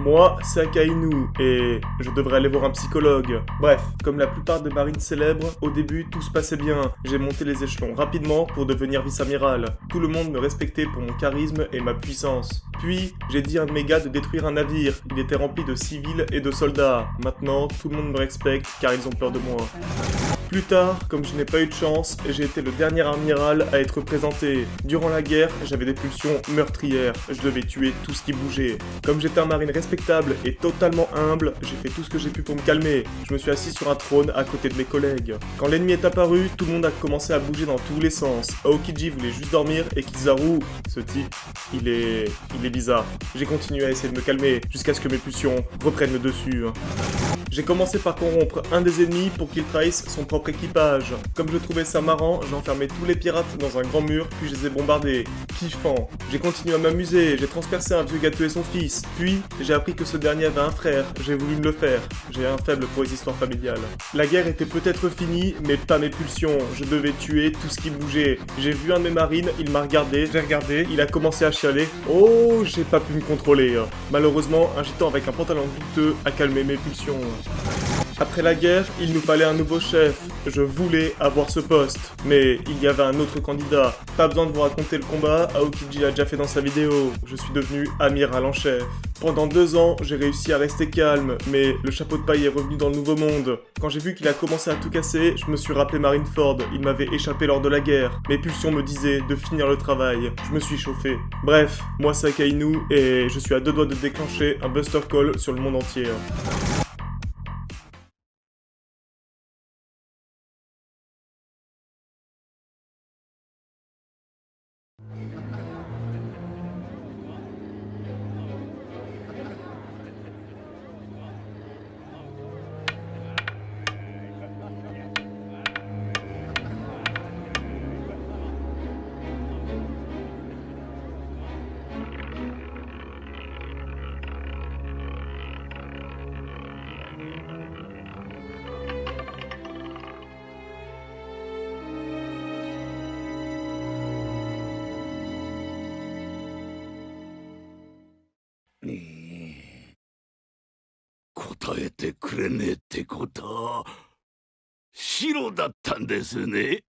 Moi, c'est Akainu, et je devrais aller voir un psychologue. Bref, comme la plupart des marines célèbres, au début, tout se passait bien. J'ai monté les échelons rapidement pour devenir vice-amiral. Tout le monde me respectait pour mon charisme et ma puissance. Puis, j'ai dit à un de mes gars de détruire un navire. Il était rempli de civils et de soldats. Maintenant, tout le monde me respecte car ils ont peur de moi. Plus tard, comme je n'ai pas eu de chance, j'ai été le dernier amiral à être présenté. Durant la guerre, j'avais des pulsions meurtrières. Je devais tuer tout ce qui bougeait. Comme j'étais un marine respectable et totalement humble, j'ai fait tout ce que j'ai pu pour me calmer. Je me suis assis sur un trône à côté de mes collègues. Quand l'ennemi est apparu, tout le monde a commencé à bouger dans tous les sens. Aokiji voulait juste dormir et Kizaru, ce type, il est bizarre. J'ai continué à essayer de me calmer jusqu'à ce que mes pulsions reprennent le dessus. J'ai commencé par corrompre un des ennemis pour qu'il trahisse son propre équipage. Comme je trouvais ça marrant, j'ai enfermé tous les pirates dans un grand mur, puis je les ai bombardés. Kiffant. J'ai continué à m'amuser, j'ai transpercé un vieux gâteau et son fils. Puis, j'ai appris que ce dernier avait un frère. J'ai voulu me le faire. J'ai un faible pour les histoires familiales. La guerre était peut-être finie, mais pas mes pulsions. Je devais tuer tout ce qui bougeait. J'ai vu un de mes marines, il m'a regardé, j'ai regardé, il a commencé à chialer. Oh, j'ai pas pu me contrôler. Malheureusement, un gitan avec un pantalon douteux a calmé mes pulsions. Après la guerre, il nous fallait un nouveau chef. Je voulais avoir ce poste. Mais il y avait un autre candidat. Pas besoin de vous raconter le combat, Aokiji l'a déjà fait dans sa vidéo. Je suis devenu amiral en chef. Pendant 2 ans, j'ai réussi à rester calme, mais le chapeau de paille est revenu dans le nouveau monde. Quand j'ai vu qu'il a commencé à tout casser, je me suis rappelé Marineford. Il m'avait échappé lors de la guerre. Mes pulsions me disaient de finir le travail. Je me suis chauffé. Bref, moi c'est Akainu et je suis à 2 doigts de déclencher un Buster Call sur le monde entier.答えてくれねえってことは白だったんですね。